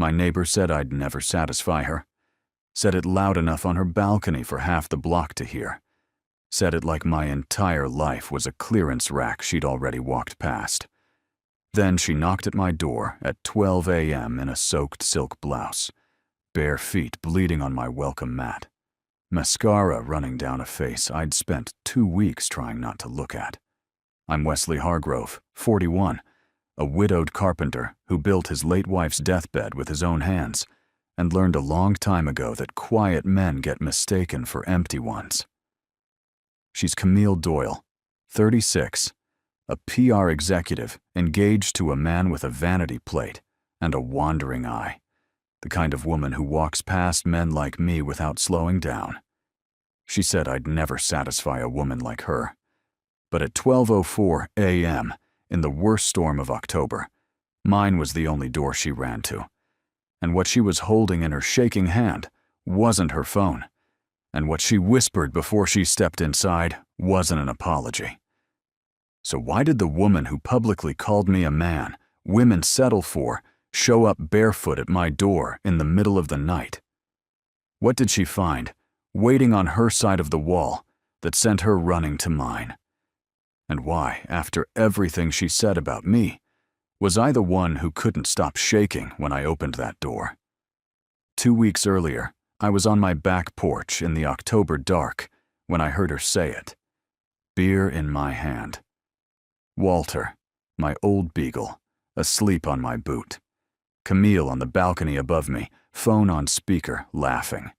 My neighbor said I'd never satisfy her. Said it loud enough on her balcony for half the block to hear. Said it like my entire life was a clearance rack she'd already walked past. Then she knocked at my door at 12 a.m. in a soaked silk blouse, bare feet bleeding on my welcome mat, mascara running down a face I'd spent 2 weeks trying not to look at. I'm Wesley Hargrove, 41, a widowed carpenter who built his late wife's deathbed with his own hands and learned a long time ago that quiet men get mistaken for empty ones. She's Camille Doyle, 36, a PR executive engaged to a man with a vanity plate and a wandering eye, the kind of woman who walks past men like me without slowing down. She said I'd never satisfy a woman like her. But at 12:04 a.m., in the worst storm of October, mine was the only door she ran to. And what she was holding in her shaking hand wasn't her phone. And what she whispered before she stepped inside wasn't an apology. So why did the woman who publicly called me a man women settle for show up barefoot at my door in the middle of the night? What did she find, waiting on her side of the wall, that sent her running to mine? And why, after everything she said about me, was I the one who couldn't stop shaking when I opened that door? 2 weeks earlier, I was on my back porch in the October dark when I heard her say it. Beer in my hand. Walter, my old beagle, asleep on my boot. Camille on the balcony above me, phone on speaker, laughing.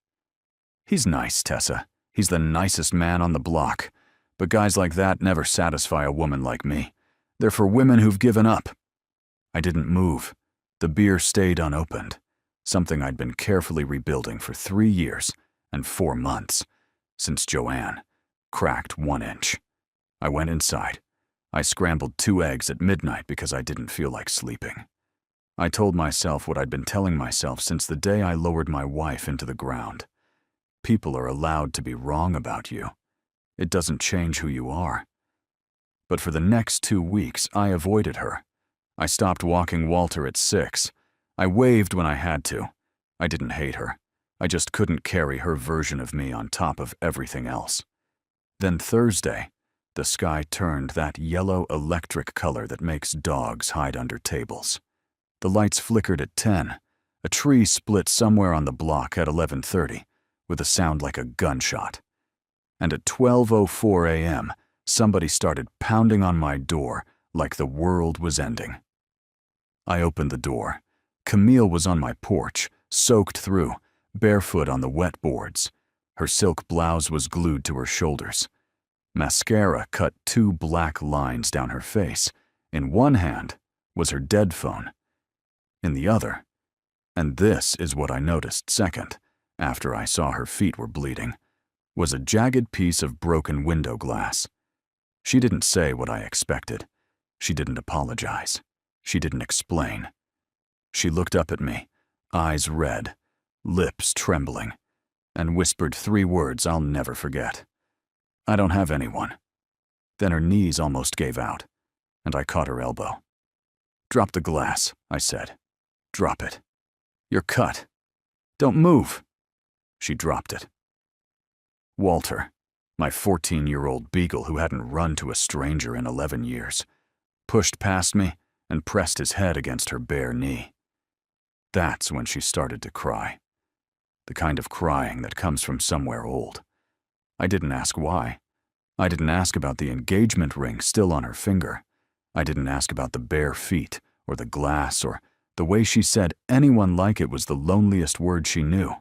He's nice, Tessa. He's the nicest man on the block. But guys like that never satisfy a woman like me. They're for women who've given up. I didn't move. The beer stayed unopened, something I'd been carefully rebuilding for 3 years and 4 months, since Joanne cracked 1 inch. I went inside. I scrambled 2 eggs at midnight because I didn't feel like sleeping. I told myself what I'd been telling myself since the day I lowered my wife into the ground. People are allowed to be wrong about you. It doesn't change who you are. But for the next 2 weeks, I avoided her. I stopped walking Walter at 6. I waved when I had to. I didn't hate her. I just couldn't carry her version of me on top of everything else. Then Thursday, the sky turned that yellow electric color that makes dogs hide under tables. The lights flickered at 10. A tree split somewhere on the block at 11:30, with a sound like a gunshot. And at 12:04 a.m., somebody started pounding on my door like the world was ending. I opened the door. Camille was on my porch, soaked through, barefoot on the wet boards. Her silk blouse was glued to her shoulders. Mascara cut 2 black lines down her face. In one hand was her dead phone. In the other, and this is what I noticed second, after I saw her feet were bleeding, was a jagged piece of broken window glass. She didn't say what I expected. She didn't apologize. She didn't explain. She looked up at me, eyes red, lips trembling, and whispered 3 words I'll never forget. I don't have anyone. Then her knees almost gave out, and I caught her elbow. Drop the glass, I said. Drop it. You're cut. Don't move. She dropped it. Walter, my 14-year-old beagle who hadn't run to a stranger in 11 years, pushed past me and pressed his head against her bare knee. That's when she started to cry. The kind of crying that comes from somewhere old. I didn't ask why. I didn't ask about the engagement ring still on her finger. I didn't ask about the bare feet or the glass or the way she said anyone like it was the loneliest word she knew.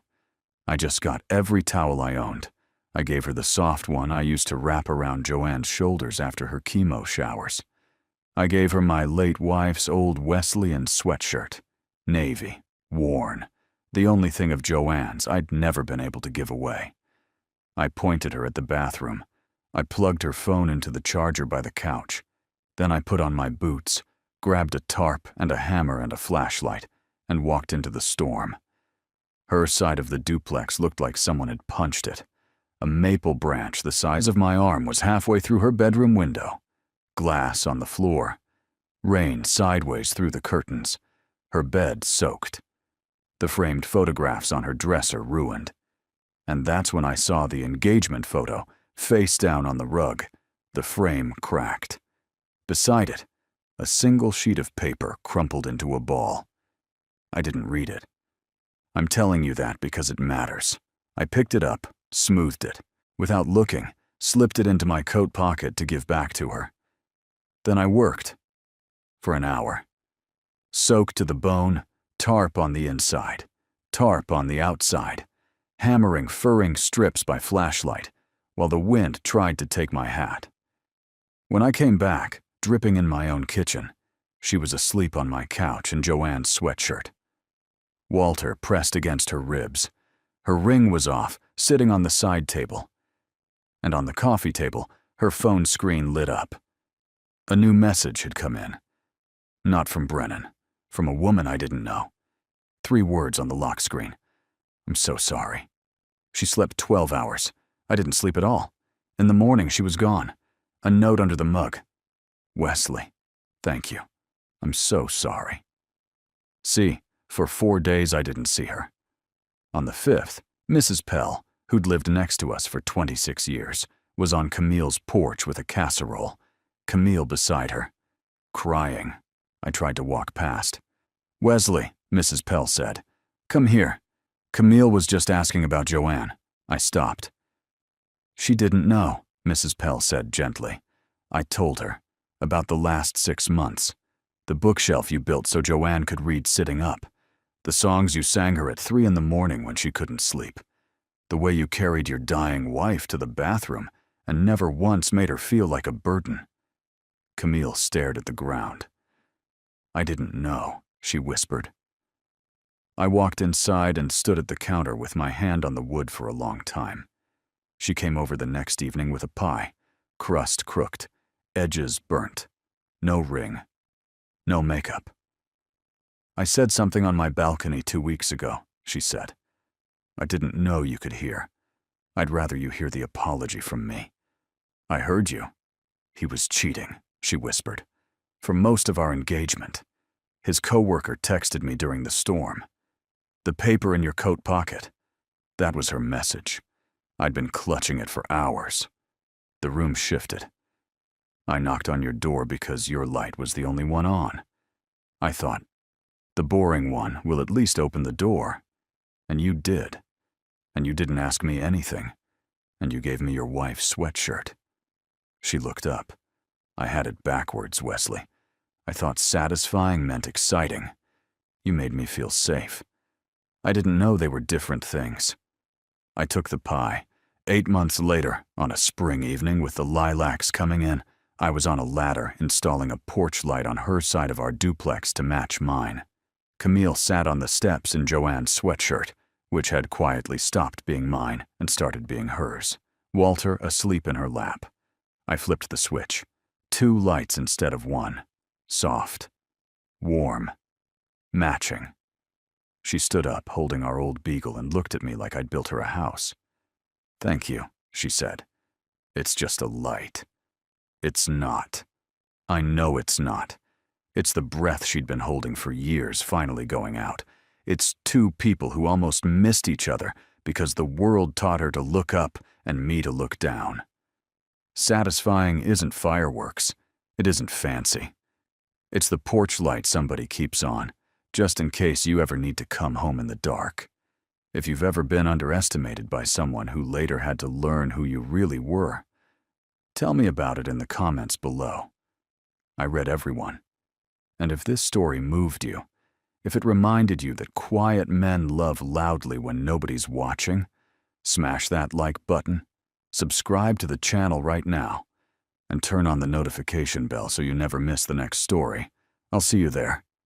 I just got every towel I owned. I gave her the soft one I used to wrap around Joanne's shoulders after her chemo showers. I gave her my late wife's old Wesleyan sweatshirt, navy, worn, the only thing of Joanne's I'd never been able to give away. I pointed her at the bathroom. I plugged her phone into the charger by the couch. Then I put on my boots, grabbed a tarp and a hammer and a flashlight, and walked into the storm. Her side of the duplex looked like someone had punched it. A maple branch the size of my arm was halfway through her bedroom window. Glass on the floor. Rain sideways through the curtains. Her bed soaked. the framed photographs on her dresser ruined. And that's when I saw the engagement photo, face down on the rug, the frame cracked. Beside it, a single sheet of paper crumpled into a ball. I didn't read it. I'm telling you that because it matters. I picked it up, smoothed it, without looking, slipped it into my coat pocket to give back to her. Then I worked. For an hour. Soaked to the bone, tarp on the inside, tarp on the outside, hammering furring strips by flashlight, while the wind tried to take my hat. When I came back, dripping in my own kitchen, she was asleep on my couch in Joanne's sweatshirt. Walter pressed against her ribs. Her ring was off, sitting on the side table. And on the coffee table, her phone screen lit up. A new message had come in. Not from Brennan, from a woman I didn't know. 3 words on the lock screen. I'm so sorry. She slept 12 hours. I didn't sleep at all. In the morning, she was gone. A note under the mug. Wesley, thank you. I'm so sorry. See, for 4 days I didn't see her. On the 5th, Mrs. Pell, who'd lived next to us for 26 years, was on Camille's porch with a casserole. Camille beside her, crying. I tried to walk past. Wesley, Mrs. Pell said, come here. Camille was just asking about Joanne. I stopped. She didn't know, Mrs. Pell said gently. I told her. About the last 6 months. The bookshelf you built so Joanne could read sitting up. The songs you sang her at 3 in the morning when she couldn't sleep. The way you carried your dying wife to the bathroom and never once made her feel like a burden. Camille stared at the ground. I didn't know, she whispered. I walked inside and stood at the counter with my hand on the wood for a long time. She came over the next evening with a pie, crust crooked, edges burnt, no ring, no makeup. I said something on my balcony 2 weeks ago, she said. I didn't know you could hear. I'd rather you hear the apology from me. I heard you. He was cheating, she whispered. For most of our engagement. His coworker texted me during the storm. The paper in your coat pocket. That was her message. I'd been clutching it for hours. The room shifted. I knocked on your door because your light was the only one on. I thought, the boring one will at least open the door. And you did. And you didn't ask me anything. And you gave me your wife's sweatshirt. She looked up. I had it backwards, Wesley. I thought satisfying meant exciting. You made me feel safe. I didn't know they were different things. I took the pie. 8 months later, on a spring evening with the lilacs coming in, I was on a ladder installing a porch light on her side of our duplex to match mine. Camille sat on the steps in Joanne's sweatshirt, which had quietly stopped being mine and started being hers. Walter asleep in her lap. I flipped the switch. 2 lights instead of 1. Soft. Warm. Matching. She stood up, holding our old beagle, and looked at me like I'd built her a house. Thank you, she said. It's just a light. It's not. I know it's not. It's the breath she'd been holding for years finally going out. It's 2 people who almost missed each other because the world taught her to look up and me to look down. Satisfying isn't fireworks. It isn't fancy. It's the porch light somebody keeps on, just in case you ever need to come home in the dark. If you've ever been underestimated by someone who later had to learn who you really were, tell me about it in the comments below. I read everyone. And if this story moved you, if it reminded you that quiet men love loudly when nobody's watching, smash that like button, subscribe to the channel right now, and turn on the notification bell so you never miss the next story. I'll see you there.